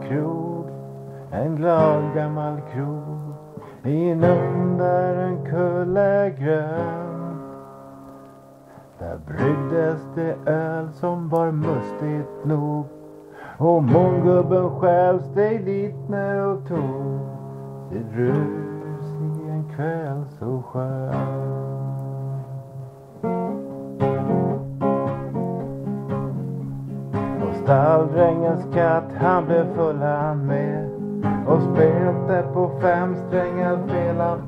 krog, en glad gammal krog, inunder en kulle grön. Där bryggdes det öl som var mustigt nog, och månggubben själv steg dit ner och tog sitt rus i en kväll så skön. Och stalldrängens katt, han blev full han med, och spelade på 5 strängar spelade